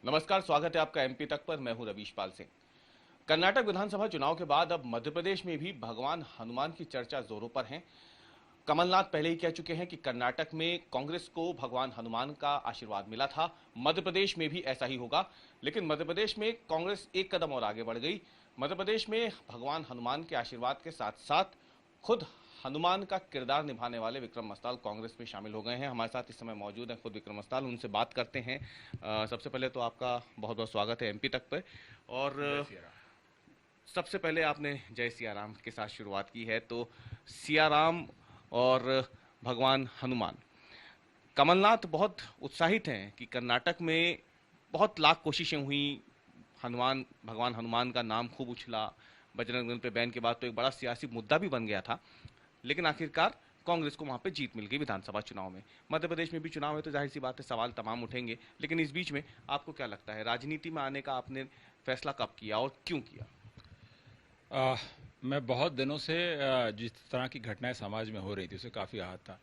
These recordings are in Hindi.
नमस्कार, स्वागत है आपका एमपी तक पर। मैं हूं रवीश पाल सिंह। कर्नाटक विधानसभा चुनाव के बाद अब मध्य प्रदेश में भी भगवान हनुमान की चर्चा जोरों पर है। कमलनाथ पहले ही कह चुके हैं कि कर्नाटक में कांग्रेस को भगवान हनुमान का आशीर्वाद मिला था, मध्य प्रदेश में भी ऐसा ही होगा। लेकिन मध्य प्रदेश में कांग्रेस एक कदम और आगे बढ़ गई। मध्य प्रदेश में भगवान हनुमान के आशीर्वाद के साथ साथ खुद हनुमान का किरदार निभाने वाले विक्रम मस्ताल कांग्रेस में शामिल हो गए हैं। हमारे साथ इस समय मौजूद हैं खुद विक्रम मस्ताल, उनसे बात करते हैं। सबसे पहले तो आपका बहुत बहुत स्वागत है एमपी तक पर। और सबसे पहले आपने जय सिया राम के साथ शुरुआत की है, तो सिया राम और भगवान हनुमान, कमलनाथ बहुत उत्साहित हैं कि कर्नाटक में बहुत लाख कोशिशें हुई, भगवान हनुमान का नाम खूब उछला, बजरंग दल पे बैन के बाद तो एक बड़ा सियासी मुद्दा भी बन गया था, लेकिन आखिरकार कांग्रेस को वहां पे जीत मिल गई विधानसभा चुनाव में। मध्य प्रदेश में भी चुनाव है तो जाहिर सी बात है सवाल तमाम उठेंगे, लेकिन इस बीच में आपको क्या लगता है, राजनीति में आने का आपने फैसला कब किया और क्यों किया? मैं बहुत दिनों से जिस तरह की घटनाएं समाज में हो रही थी उसे काफ़ी आहत था।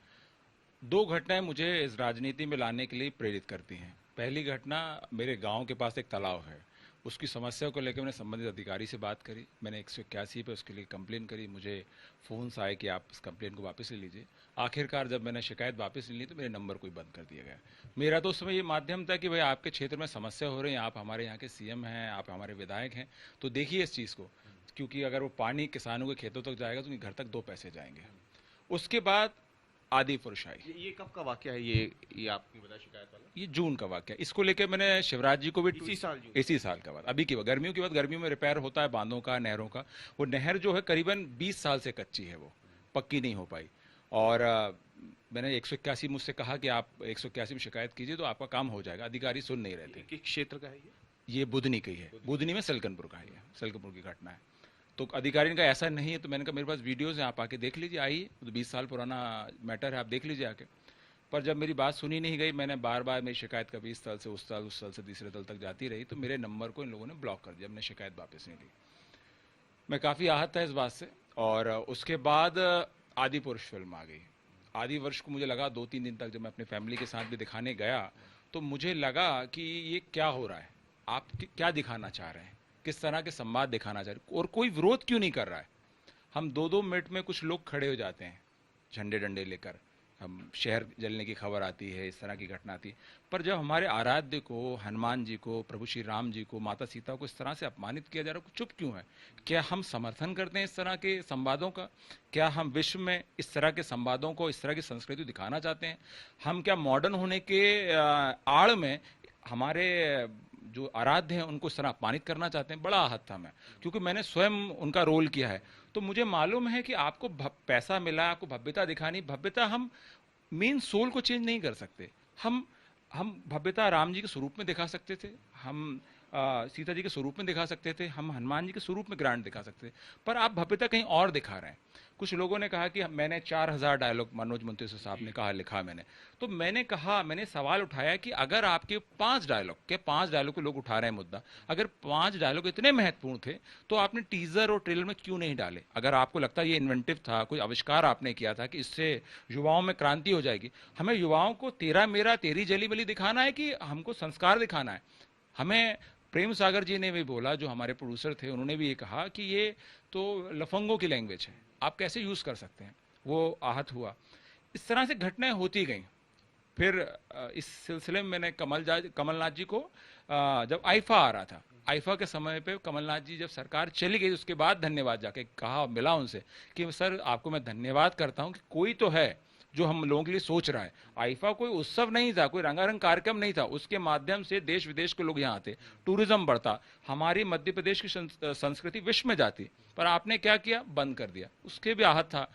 दो घटनाएं मुझे इस राजनीति में लाने के लिए प्रेरित करती हैं। पहली घटना, मेरे गांव के पास एक तालाब है, उसकी समस्या को लेकर मैंने संबंधित अधिकारी से बात करी। मैंने 181 पे उसके लिए कंप्लेन करी। मुझे फ़ोन्स आए कि आप इस कंप्लेन को वापस ले लीजिए। आखिरकार जब मैंने शिकायत वापस ले ली तो मेरे नंबर को ही बंद कर दिया गया। मेरा तो उस समय ये माध्यम था कि भाई आपके क्षेत्र में समस्या हो रही है, आप हमारे यहाँ के सीएम हैं, आप हमारे विधायक हैं, तो देखिए इस चीज़ को, क्योंकि अगर वो पानी किसानों के खेतों तक जाएगा तो उनके घर तक 2 पैसे जाएंगे। उसके बाद आदि पुरुष आई। ये कब का वाकया है? ये आपकी बता शिकायत वाला? ये जून का वाकया। इसको लेकर मैंने शिवराज जी को भी इसी साल का बात, अभी की बात, गर्मियों की बात। गर्मियों में रिपेयर होता है बांधों का, नहरों का। वो नहर जो है करीबन 20 साल से कच्ची है, वो पक्की नहीं हो पाई। और मैंने 181 मुझसे कहा कि आप 181 में शिकायत कीजिए तो आपका काम हो जाएगा। अधिकारी सुन नहीं रहे थे। किस क्षेत्र का है ये बुधनी का ही है, बुधनी में सलकनपुर का है, सलकनपुर की घटना है। तो अधिकारी ने कहा ऐसा नहीं है, तो मैंने कहा मेरे पास वीडियोज़ हैं, आप आके देख लीजिए, आइए, तो 20 साल पुराना मैटर है, आप देख लीजिए आके। पर जब मेरी बात सुनी नहीं गई, मैंने बार बार मेरी शिकायत कभी इस तल से उस तल से तीसरे तल तक जाती रही, तो मेरे नंबर को इन लोगों ने ब्लॉक कर दिया। मैंने शिकायत वापस नहीं ली। मैं काफ़ी आहत था इस बात से। और उसके बाद आदि पुरुष फिल्म आ गई। आदि वर्ष को मुझे लगा 2-3 दिन तक, जब मैं अपनी फैमिली के साथ भी दिखाने गया, तो मुझे लगा कि ये क्या हो रहा है, आप क्या दिखाना चाह रहे हैं, किस तरह के संवाद दिखाना चाह रहे हैं, और कोई विरोध क्यों नहीं कर रहा है। हम 2-2 मिनट में कुछ लोग खड़े हो जाते हैं झंडे डंडे लेकर, हम शहर जलने की खबर आती है, इस तरह की घटना आती है, पर जब हमारे आराध्य को, हनुमान जी को, प्रभु श्री राम जी को, माता सीता को इस तरह से अपमानित किया जा रहा है, चुप क्यों है? क्या हम समर्थन करते हैं इस तरह के संवादों का? क्या हम विश्व में इस तरह के संवादों को, इस तरह की संस्कृति दिखाना चाहते हैं? हम क्या मॉडर्न होने के आड़ में हमारे जो आराध्य हैं उनको इस तरह अपमानित करना चाहते हैं? बड़ा आहत था मैं, क्योंकि मैंने स्वयं उनका रोल किया है। तो मुझे मालूम है कि आपको पैसा मिला, आपको भव्यता दिखानी, भव्यता हम मेन सोल को चेंज नहीं कर सकते। हम भव्यता राम जी के स्वरूप में दिखा सकते थे, हम सीता जी के स्वरूप में दिखा सकते थे, हम हनुमान जी के स्वरूप में ग्रांड दिखा सकते थे, पर आप भव्यता कहीं और दिखा रहे हैं। कुछ लोगों ने कहा कि मैंने 4000 डायलॉग, मनोज मुंतशिर साहब ने कहा, लिखा मैंने, तो मैंने सवाल उठाया कि अगर आपके 5 डायलॉग को लोग उठा रहे हैं मुद्दा, अगर 5 डायलॉग इतने महत्वपूर्ण थे तो आपने टीजर और ट्रेलर में क्यों नहीं डाले? अगर आपको लगता है ये इन्वेंटिव था, कोई आविष्कार आपने किया था कि इससे युवाओं में क्रांति हो जाएगी, हमें युवाओं को तेरा मेरा तेरी जली बली दिखाना है कि हमको संस्कार दिखाना है? हमें प्रेम सागर जी ने भी बोला, जो हमारे प्रोड्यूसर थे, उन्होंने भी ये कहा कि ये तो लफंगों की लैंग्वेज है, आप कैसे यूज़ कर सकते हैं? वो आहत हुआ। इस तरह से घटनाएं होती गईं। फिर इस सिलसिले में मैंने कमलनाथ जी को, जब आईफा आ रहा था, आईफा के समय पे कमलनाथ जी जब सरकार चली गई, उसके बाद धन्यवाद जाके कहा, मिला उनसे कि सर आपको मैं धन्यवाद करता हूं कि कोई तो है जो हम लोगों के लिए सोच रहा है। आईफा कोई उत्सव नहीं था, कोई रंगारंग कार्यक्रम नहीं था, उसके माध्यम से देश विदेश के लोग यहाँ आते, टूरिज्म बढ़ता, हमारी मध्य प्रदेश की संस्कृति विश्व में जाती, पर आपने क्या किया? बंद कर दिया। उसके भी आहत था।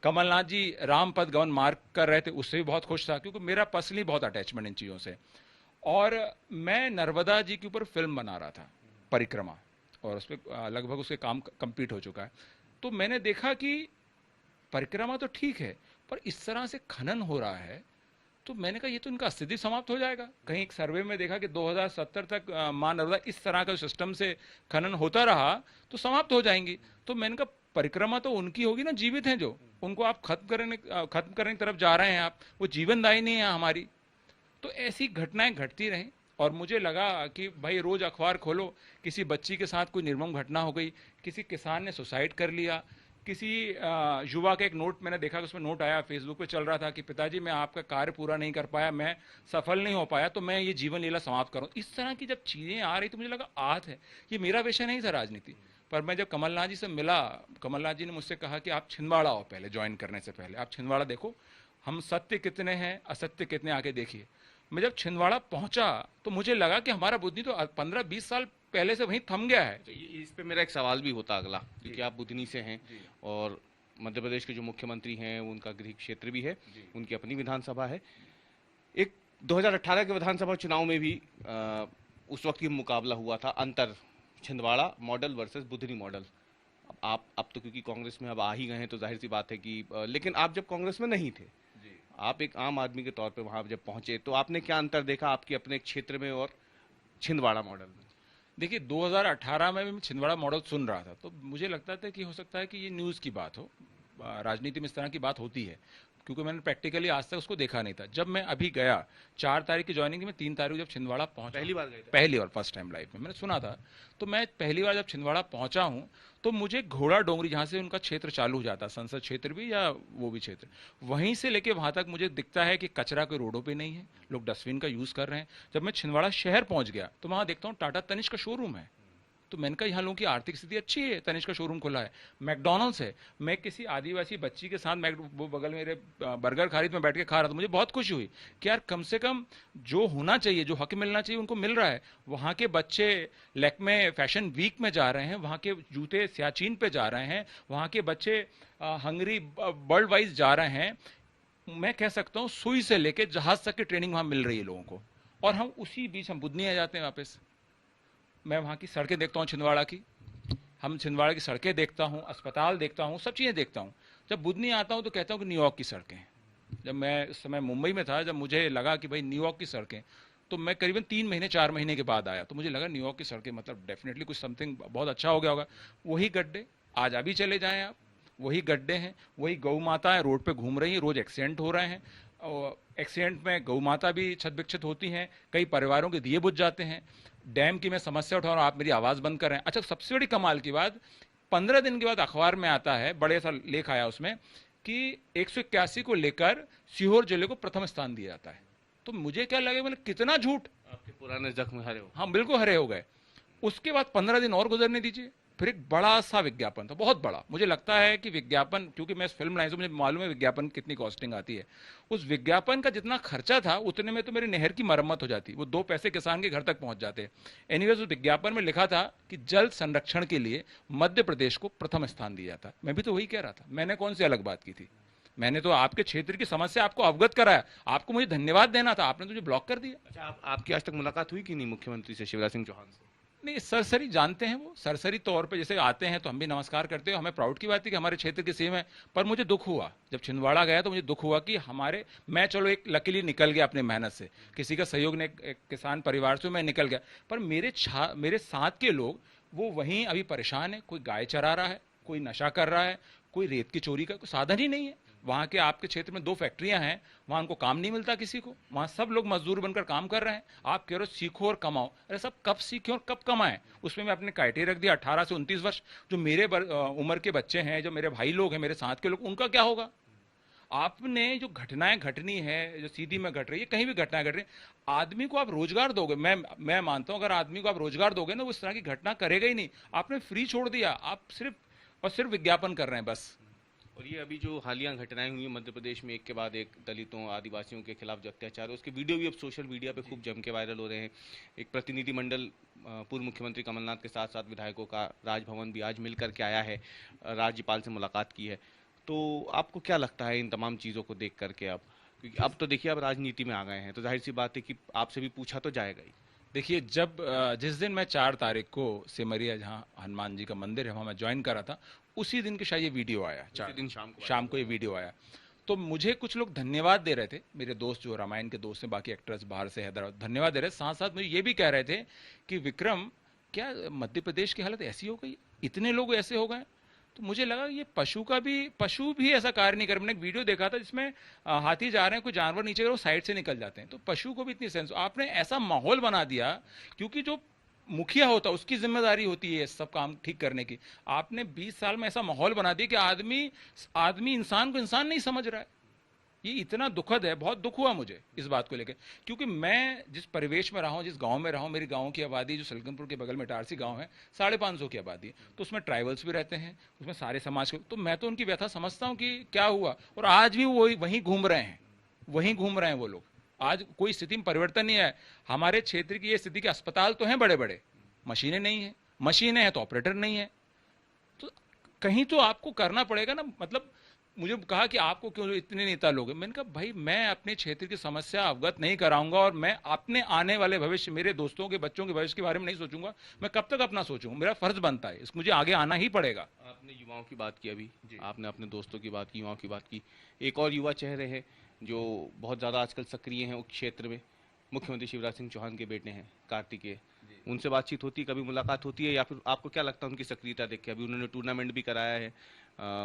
कमलनाथ जी राम पथ गमन मार्ग कर रहे थे, उससे भी बहुत खुश था, क्योंकि मेरा पर्सनली बहुत अटैचमेंट इन चीज़ों से। और मैं नर्मदा जी के ऊपर फिल्म बना रहा था, परिक्रमा, और उस पर लगभग उसके काम कंप्लीट हो चुका है। तो मैंने देखा कि परिक्रमा तो ठीक है, पर इस तरह से खनन हो रहा है, तो मैंने कहा ये तो इनका अस्तित्व समाप्त हो जाएगा। कहीं एक सर्वे में देखा कि 2070 तक मां नर्मदा इस तरह का सिस्टम से खनन होता रहा तो समाप्त हो जाएंगी। तो मैंने कहा परिक्रमा तो उनकी होगी ना, जीवित हैं जो, उनको आप खत्म करने की तरफ जा रहे हैं, आप वो जीवनदायी नहीं है हमारी। तो ऐसी घटनाएं घटती रहें। और मुझे लगा कि भाई रोज अखबार खोलो, किसी बच्ची के साथ कोई निर्मम घटना हो गई, किसी किसान ने सुसाइड कर लिया, किसी युवा का एक नोट मैंने देखा कि उसमें नोट आया, फेसबुक पे चल रहा था कि पिताजी मैं आपका कार्य पूरा नहीं कर पाया, मैं सफल नहीं हो पाया, तो मैं ये जीवन लीला समाप्त करूं। इस तरह की जब चीजें आ रही तो मुझे लगा आहत है, ये मेरा विषय नहीं था राजनीति। पर मैं जब कमलनाथ जी से मिला, कमलनाथ जी ने मुझसे कहा कि आप छिंदवाड़ा आओ, पहले ज्वाइन करने से पहले आप छिंदवाड़ा देखो, हम सत्य कितने हैं असत्य कितने आके देखिए। मैं जब छिंदवाड़ा पहुंचा तो मुझे लगा कि हमारा बुद्धि तो 15-20 साल पहले से वहीं थम गया है। तो इस पे मेरा एक सवाल भी होता अगला, क्योंकि आप बुधनी से हैं और मध्य प्रदेश के जो मुख्यमंत्री हैं उनका गृह क्षेत्र भी है, उनकी अपनी विधानसभा है। एक 2018 के विधानसभा चुनाव में भी उस वक्त ये मुकाबला हुआ था, अंतर Chhindwara model versus Budhni model. आप अब तो क्योंकि कांग्रेस में अब आ ही गए हैं तो जाहिर सी बात है कि लेकिन आप जब कांग्रेस में नहीं थे, आप एक आम आदमी के तौर पे वहां जब पहुंचे तो आपने क्या अंतर देखा आपके अपने क्षेत्र में और छिंदवाड़ा मॉडल में? देखिए 2018 में भी मैं छिंदवाड़ा मॉडल सुन रहा था तो मुझे लगता था कि हो सकता है कि ये न्यूज़ की बात हो, राजनीति में इस तरह की बात होती है, क्योंकि मैंने प्रैक्टिकली आज तक उसको देखा नहीं था। जब मैं अभी गया 4 तारीख की ज्वाइनिंग में 3 तारीख जब छिंदवाड़ा पहुंचा, पहली बार गए थे? पहली बार, फर्स्ट टाइम लाइफ में मैंने सुना था। तो मैं पहली बार जब छिंदवाड़ा पहुंचा हूं तो मुझे घोड़ा डोंगरी, जहां से उनका क्षेत्र चालू हो जाता, संसद क्षेत्र भी या वो भी क्षेत्र, वहीं से लेके वहां तक मुझे दिखता है कि कचरा कोई रोडों पे नहीं है, लोग डस्टबिन का यूज कर रहे हैं। जब मैं छिंदवाड़ा शहर पहुंच गया तो वहां देखता हूँ टाटा तनिष्क का शोरूम है, तो मैंने कहा यहाँ लोगों की आर्थिक स्थिति अच्छी है, तनिष्क का शोरूम खुला है, मैकडोनल्ड्स है। मैं किसी आदिवासी बच्ची के साथ वो बगल में मेरे बर्गर खा रही थी, मैं बैठ के खा रहा था, मुझे बहुत खुशी हुई कि यार कम से कम जो होना चाहिए, जो हक मिलना चाहिए उनको मिल रहा है। वहाँ के बच्चे लैक्मे फैशन वीक में जा रहे हैं, वहाँ के जूते सियाचिन पे जा रहे हैं, वहाँ के बच्चे हंगरी वर्ल्ड वाइज जा रहे हैं। मैं कह सकता हूँ सुई से लेके जहाज तक की ट्रेनिंग वहाँ मिल रही है लोगों को, और हम उसी बीच हम बुधनी आ जाते हैं वापस। मैं वहाँ की सड़कें देखता हूँ छिंदवाड़ा की, हम छिंदवाड़ा की सड़कें देखता हूँ, अस्पताल देखता हूँ, सब चीज़ें देखता हूँ। जब बुधनी आता हूँ तो कहता हूँ कि न्यूयॉर्क की सड़कें। जब मैं उस समय मुंबई में था, जब मुझे लगा कि भाई न्यूयॉर्क की सड़कें, तो मैं करीबन 3 महीने 4 महीने के बाद आया तो मुझे लगा न्यूयॉर्क की सड़कें मतलब डेफिनेटली कुछ समथिंग बहुत अच्छा हो गया होगा। वही गड्ढे आज अभी चले जाएं आप, वही गड्ढे हैं, वही गौ माता है रोड पे घूम रही है, रोज एक्सीडेंट हो रहे हैं, और एक्सीडेंट में गौ माता भी छत विक्षत होती हैं, कई परिवारों के दिए बुझ जाते हैं। डैम की मैं समस्या उठा रहा हूं, आप मेरी आवाज बंद कर रहे हैं। अच्छा, सबसे बड़ी कमाल की बात, 15 दिन के बाद अखबार में आता है, बड़े सा लेख आया उसमें कि 181 को लेकर सीहोर जिले को प्रथम स्थान दिया जाता है। तो मुझे क्या लगे, मतलब कितना झूठ, आपके पुराने जख्म हरे हो। हाँ बिल्कुल हरे हो गए। उसके बाद 15 दिन और गुजरने दीजिए, फिर एक बड़ा सा विज्ञापन था, बहुत बड़ा। मुझे लगता है कि विज्ञापन, क्योंकि मैं फिल्म लाइन से मुझे मालूम है विज्ञापन कितनी कॉस्टिंग आती है, उस विज्ञापन का जितना खर्चा था उतने में तो मेरी नहर की मरम्मत हो जाती, वो 2 पैसे किसान के घर तक पहुंच जाते। एनीवेज उस विज्ञापन में लिखा था कि जल संरक्षण के लिए मध्य प्रदेश को प्रथम स्थान दिया जाता। मैं भी तो वही कह रहा था, मैंने कौन सी अलग बात की थी, मैंने तो आपके क्षेत्र की समस्या आपको अवगत कराया, आपको मुझे धन्यवाद देना था, आपने मुझे ब्लॉक कर दिया। अच्छा, आपकी आज तक मुलाकात हुई कि नहीं मुख्यमंत्री से, शिवराज सिंह चौहान से? नहीं, सरसरी जानते हैं, वो सरसरी तौर पे जैसे आते हैं तो हम भी नमस्कार करते हैं, हमें प्राउड की बात है कि हमारे क्षेत्र की सीएम है। पर मुझे दुख हुआ जब छिंदवाड़ा गया, तो मुझे दुख हुआ कि मैं चलो एक लकीली निकल गया अपनी मेहनत से, किसी का सहयोग ने, एक किसान परिवार से मैं निकल गया, पर मेरे साथ के लोग वो वहीं अभी परेशान है। कोई गाय चरा रहा है, कोई नशा कर रहा है, कोई रेत की चोरी का कोई साधन ही नहीं है। वहाँ के आपके क्षेत्र में 2 फैक्ट्रियां हैं, वहाँ उनको काम नहीं मिलता किसी को, वहाँ सब लोग मजदूर बनकर काम कर रहे हैं। आप कह रहे हो सीखो और कमाओ, अरे सब कब सीखे और कब कमाएं? उसमें मैं अपने क्राइटेरिया रख दिया 18 से 29 वर्ष। जो मेरे उम्र के बच्चे हैं, जो मेरे भाई लोग हैं, मेरे साथ के लोग, उनका क्या होगा? आपने जो घटनाएं घटनी है, जो सीधी में घट रही है, कहीं भी घटनाएं घट रही है, आदमी को आप रोजगार दोगे, मैं मानता हूं अगर आदमी को आप रोजगार दोगे ना, वो इस तरह की घटना करेगा ही नहीं। आपने फ्री छोड़ दिया, आप सिर्फ और सिर्फ विज्ञापन कर रहे हैं बस। और ये अभी जो हालिया घटनाएं हुई मध्य प्रदेश में, एक के बाद एक दलितों आदिवासियों के खिलाफ जो अत्याचार है, उसके वीडियो भी अब सोशल मीडिया पे खूब जम के वायरल हो रहे हैं। एक प्रतिनिधिमंडल पूर्व मुख्यमंत्री कमलनाथ के साथ साथ विधायकों का राजभवन भी आज मिल करके आया है, राज्यपाल से मुलाकात की है। तो आपको क्या लगता है इन तमाम चीज़ों को देख करके? अब क्योंकि अब तो देखिए अब राजनीति में आ गए हैं तो जाहिर सी बात है कि आपसे भी पूछा तो जाएगा ही। देखिए, जब जिस दिन मैं 4 तारीख को सिमरिया, जहाँ हनुमान जी का मंदिर है, वहाँ मैं ज्वाइन करा था, उसी दिन के शायद ये वीडियो आया, उसी दिन शाम को ये वीडियो आया। तो मुझे कुछ लोग धन्यवाद दे रहे थे, मेरे दोस्त जो रामायण के दोस्त हैं, बाकी एक्टर्स बाहर से हैदराबाद धन्यवाद दे रहे थे, साथ साथ मुझे ये भी कह रहे थे कि विक्रम, क्या मध्य प्रदेश की हालत ऐसी हो गई, इतने लोग ऐसे हो गए? तो मुझे लगा ये पशु भी ऐसा कार्य नहीं कर। मैंने एक वीडियो देखा था जिसमें हाथी जा रहे हैं, कोई जानवर नीचे गिरा, वो साइड से निकल जाते हैं। तो पशु को भी इतनी सेंस, आपने ऐसा माहौल बना दिया, क्योंकि जो मुखिया होता है उसकी जिम्मेदारी होती है सब काम ठीक करने की। आपने 20 साल में ऐसा माहौल बना दिया कि आदमी आदमी इंसान को इंसान नहीं समझ रहा है। ये इतना दुखद है, बहुत दुख हुआ मुझे इस बात को लेकर, क्योंकि मैं जिस परिवेश में रहा हूँ, जिस गांव में रहा हूँ, मेरी गांव की आबादी जो सलकनपुर के बगल में इटारसी गांव है, 550 की आबादी, तो उसमें ट्राइबल्स भी रहते हैं, उसमें सारे समाज के, तो मैं तो उनकी व्यथा समझता हूँ कि क्या हुआ। और आज भी वो वहीं घूम रहे हैं, वो लोग। आज कोई स्थिति में परिवर्तन नहीं है। हमारे क्षेत्र की ये स्थिति के अस्पताल तो हैं बड़े बड़े, मशीनें नहीं है, मशीनें हैं तो ऑपरेटर नहीं है। तो कहीं तो आपको करना पड़ेगा ना। मतलब मुझे कहा कि आपको क्यों इतने नेता लोग हैं। मैंने कहा भाई मैं अपने क्षेत्र की समस्या अवगत नहीं कराऊंगा, और मैं अपने आने वाले भविष्य, मेरे दोस्तों के बच्चों के भविष्य के बारे में नहीं सोचूंगा। मैं कब तक अपना सोचूंगा, मेरा फर्ज बनता है, मुझे आगे आना ही पड़ेगा। आपने युवाओं की बात की, अभी आपने अपने दोस्तों की बात की, युवाओं की बात की। एक और युवा चेहरे हैं जो बहुत ज़्यादा आजकल सक्रिय हैं उस क्षेत्र में, मुख्यमंत्री शिवराज सिंह चौहान के बेटे हैं कार्तिकेय। उनसे बातचीत होती है, कभी मुलाकात होती है, या फिर आपको क्या लगता है उनकी सक्रियता देख के? अभी उन्होंने टूर्नामेंट भी कराया है,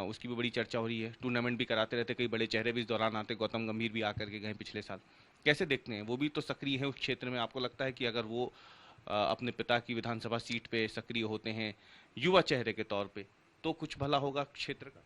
उसकी भी बड़ी चर्चा हो रही है। टूर्नामेंट भी कराते रहते, कई बड़े चेहरे भी इस दौरान आते, गौतम गंभीर भी आकर के गए पिछले साल। कैसे देखते हैं, वो भी तो सक्रिय है उस क्षेत्र में? आपको लगता है कि अगर वो अपने पिता की विधानसभा सीट पे सक्रिय होते हैं युवा चेहरे के तौर पे, तो कुछ भला होगा क्षेत्र का?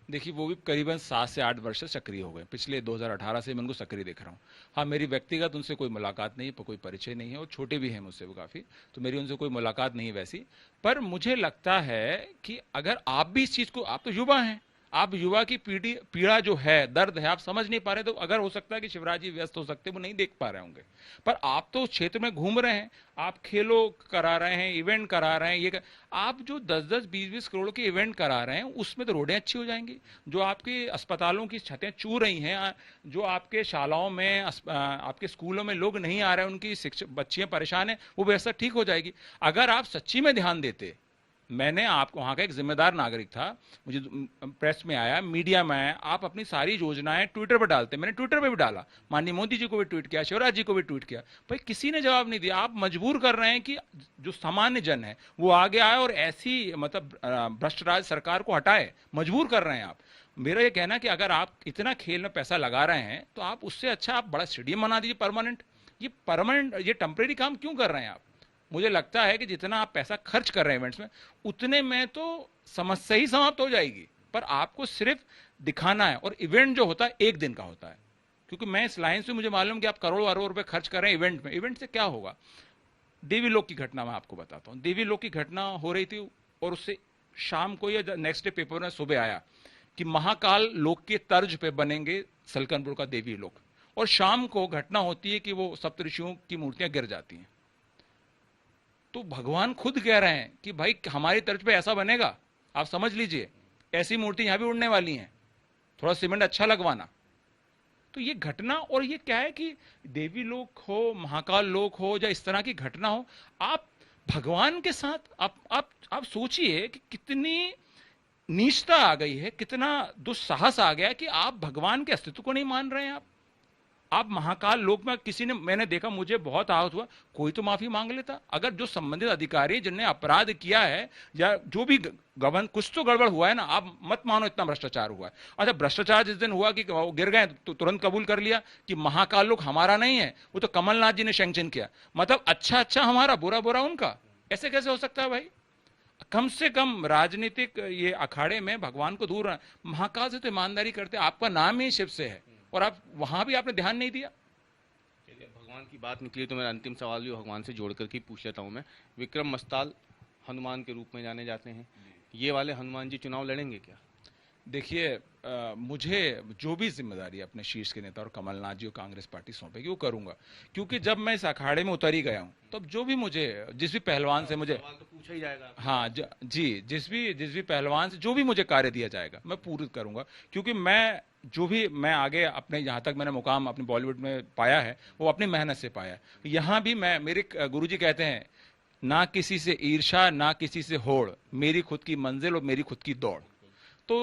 देखिए वो भी करीबन 7 से 8 वर्ष से सक्रिय हो गए, पिछले 2018 से मैं उनको सक्रिय देख रहा हूँ। हाँ, मेरी व्यक्तिगत उनसे कोई मुलाकात नहीं है, कोई परिचय नहीं है, और छोटे भी हैं मुझसे वो काफ़ी, तो मेरी उनसे कोई मुलाकात नहीं है वैसी। पर मुझे लगता है कि अगर आप भी इस चीज़ को, आप तो युवा हैं, आप युवा की पीड़ा जो है, दर्द है, आप समझ नहीं पा रहे, तो अगर हो सकता है कि शिवराज जी व्यस्त हो सकते हैं, वो नहीं देख पा रहे होंगे, पर आप तो उस क्षेत्र में घूम रहे हैं, आप खेलो करा रहे हैं, इवेंट करा रहे हैं, आप जो 10-10, 20-20 करोड़ के इवेंट करा रहे हैं, उसमें तो रोडें अच्छी हो जाएंगी। जो आपके अस्पतालों की छतें चू रही हैं, जो आपके शालाओं में, आपके स्कूलों में लोग नहीं आ रहे हैं, उनकी शिक्षा, बच्चियां परेशान हैं, वो व्यवस्था ठीक हो जाएगी अगर आप सच्ची में ध्यान देते। मैंने आपको, वहाँ का एक जिम्मेदार नागरिक था, मुझे प्रेस में आया, मीडिया में आया, आप अपनी सारी योजनाएं ट्विटर पर डालते, मैंने ट्विटर पर भी डाला, माननीय मोदी जी को भी ट्वीट किया, शिवराज जी को भी ट्वीट किया, भाई किसी ने जवाब नहीं दिया। आप मजबूर कर रहे हैं कि जो सामान्य जन है वो आगे आए और ऐसी मतलब भ्रष्ट राज सरकार को हटाए, मजबूर कर रहे हैं आप। मेरा ये कहना कि अगर आप इतना खेल में पैसा लगा रहे हैं तो आप उससे अच्छा आप बड़ा स्टेडियम बना दीजिए परमानेंट। ये टेम्परेरी काम क्यों कर रहे हैं आप? मुझे लगता है कि जितना आप पैसा खर्च कर रहे हैं इवेंट्स में, उतने में तो समस्या ही समाप्त हो जाएगी। पर आपको सिर्फ दिखाना है, और इवेंट जो होता है 1 दिन का होता है, क्योंकि मैं इस लाइन से मुझे मालूम कि आप करोड़ों अरबों रुपए खर्च कर रहे हैं इवेंट में। इवेंट से क्या होगा? देवीलोक की घटना मैं आपको बताता हूँ। देवीलोक की घटना हो रही थी, और उससे शाम को या नेक्स्ट डे पेपर में सुबह आया कि महाकाल लोक के तर्ज पे बनेंगे सलकनपुर का देवीलोक, और शाम को घटना होती है कि वो सप्तऋषियों की मूर्तियां गिर जाती हैं। तो भगवान खुद कह रहे हैं कि भाई हमारी तर्ज पे ऐसा बनेगा, आप समझ लीजिए, ऐसी मूर्ति यहां भी उड़ने वाली हैं, थोड़ा सीमेंट अच्छा लगवाना। तो ये घटना, और ये क्या है कि देवी लोक हो, महाकाल लोक हो, या इस तरह की घटना हो, आप भगवान के साथ आप सोचिए कि कितनी नीचता आ गई है, कितना दुस्साहस आ गया कि आप भगवान के अस्तित्व को नहीं मान रहे हैं। आप महाकाल लोक में, किसी ने, मैंने देखा, मुझे बहुत आहत हुआ, कोई तो माफी मांग लेता। अगर जो संबंधित अधिकारी जिनने अपराध किया है, या जो भी गबन, कुछ तो गड़बड़ हुआ है ना, आप मत मानो इतना भ्रष्टाचार हुआ है। अच्छा, भ्रष्टाचार जिस दिन हुआ कि वो गिर गए तो तुरंत कबूल कर लिया कि महाकाल लोक हमारा नहीं है, वो तो कमलनाथ जी ने सैंक्शन किया। मतलब अच्छा हमारा, बुरा उनका, ऐसे कैसे हो सकता है भाई? कम से कम राजनीतिक ये अखाड़े में भगवान को दूर, महाकाल से तो ईमानदारी करते, आपका नाम ही शिव से है, और आप वहां भी आपने ध्यान नहीं दिया। चलिए, भगवान की बात निकली तो मेरा अंतिम सवाल भी भगवान से जोड़ करके पूछ लेता हूँ मैं। विक्रम मस्ताल हनुमान के रूप में जाने जाते हैं, ये वाले हनुमान जी चुनाव लड़ेंगे क्या? देखिए, मुझे जो भी जिम्मेदारी अपने शीर्ष के नेता और कमलनाथ जी और कांग्रेस पार्टी सौंपेगी वो करूंगा, क्योंकि जब मैं इस अखाड़े में उतर ही गया हूं, तब जो भी मुझे, जिस भी पहलवान से मुझे, सवाल तो पूछा ही जाएगा। हाँ जी, जिस भी पहलवान से जो भी मुझे कार्य दिया जाएगा मैं पूर्ण करूंगा, क्योंकि मैं आगे अपने, यहाँ तक मैंने मुकाम अपने बॉलीवुड में पाया है, वो अपनी मेहनत से पाया है। यहाँ भी मेरे गुरुजी कहते हैं, ना किसी से ईर्षा, ना किसी से होड़, मेरी खुद की मंजिल और मेरी खुद की दौड़। तो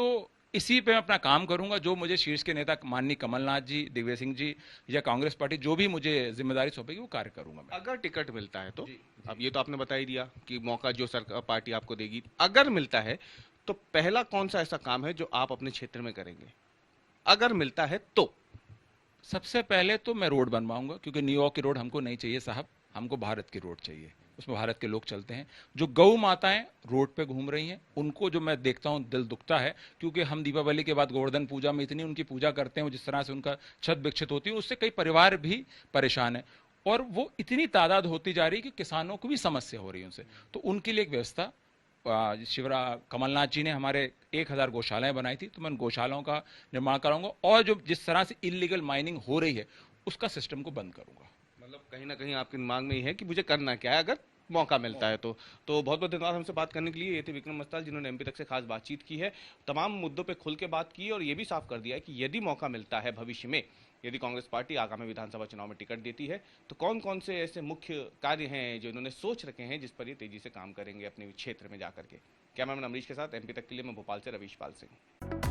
इसी पे मैं अपना काम करूंगा। जो मुझे शीर्ष के नेता माननीय कमलनाथ जी, दिग्विजय सिंह जी या कांग्रेस पार्टी जो भी मुझे जिम्मेदारी सौंपेगी वो कार्य करूंगा मैं। अगर टिकट मिलता है तो, अब ये तो आपने बता ही दिया कि मौका जो सरकार पार्टी आपको देगी, अगर मिलता है तो पहला कौन सा ऐसा काम है जो आप अपने क्षेत्र में करेंगे अगर मिलता है तो? सबसे पहले तो मैं रोड बनवाऊंगा, क्योंकि न्यूयॉर्क की रोड हमको नहीं चाहिए साहब, हमको भारत की रोड चाहिए, उसमें भारत के लोग चलते हैं। जो गौ माताएं रोड पे घूम रही हैं, उनको जो मैं देखता हूं दिल दुखता है, क्योंकि हम दीपावली के बाद गोवर्धन पूजा में इतनी उनकी पूजा करते हैं, जिस तरह से उनका छत विक्षित होती है, उससे कई परिवार भी परेशान है, और वो इतनी तादाद होती जा रही है कि किसानों को भी समस्या हो रही है उनसे। तो उनके लिए एक व्यवस्था शिवराज कमलनाथ जी ने हमारे 1000 गौशालाएं बनाई थी, तो मैं उन गौशालाओं का निर्माण कराऊंगा, और जो जिस तरह से इलीगल माइनिंग हो रही है उसका सिस्टम को बंद करूंगा। मतलब कहीं ना कहीं आपके दिमाग में ही है कि मुझे करना क्या है अगर मौका मिलता है तो। बहुत बहुत धन्यवाद हमसे बात करने के लिए। ये थे विक्रम मस्ताल, जिन्होंने एमपी तक से खास बातचीत की है, तमाम मुद्दों पे खुल के बात की और ये भी साफ कर दिया है कि यदि मौका मिलता है भविष्य में, यदि कांग्रेस पार्टी आगामी विधानसभा चुनाव में टिकट देती है, तो कौन कौन से ऐसे मुख्य कार्य हैं जो इन्होंने सोच रखे हैं जिस पर ये तेजी से काम करेंगे अपने क्षेत्र में जाकर के। कैमरामैन अमरीश के साथ एमपी तक के लिए मैं भोपाल से रवीश पाल सिंह।